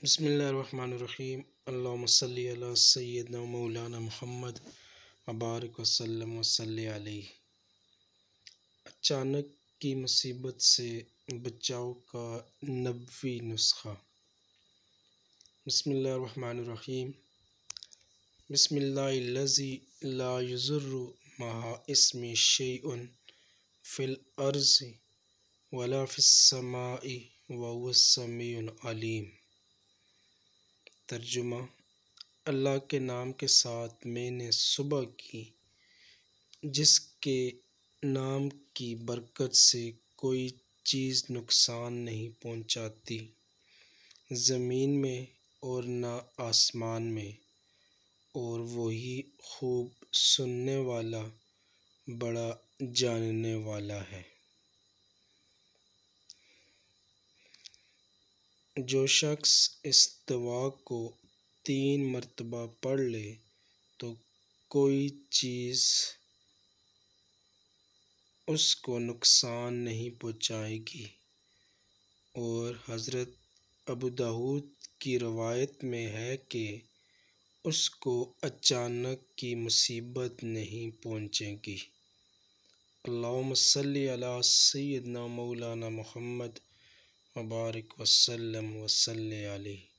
بسم اللہ الرحمن الرحیم۔ اللہم صلی علی سیدنا و مولانا محمد وبارک وسلم وصلی علیہ۔ اچانک کی مصیبت سے بچاؤ کا نبوی نسخہ۔ بسم اللہ الرحمن الرحیم۔ بسم اللہ الذی لا یضر مع اسمہ شیء فی الارض ولا فی السماء وہو السمیع العلیم۔ ترجمہ: اللہ کے نام کے ساتھ میں نے صبح کی جس کے نام کی برکت سے کوئی چیز نقصان نہیں پہنچاتی، زمین میں اور نہ آسمان میں، اور وہی خوب سننے والا بڑا جاننے والا ہے۔ جو شخص استوا کو 3 مرتبہ پڑھ لے تو کوئی چیز اس کو نقصان نہیں پہنچائے گی، اور حضرت ابوداؤد کی روایت میں ہے کہ اس کو اچانک کی مصیبت نہیں پہنچے گی۔ اللہم صلی علی سیدنا مولانا محمد وبارک وسلم وصلی علیہ۔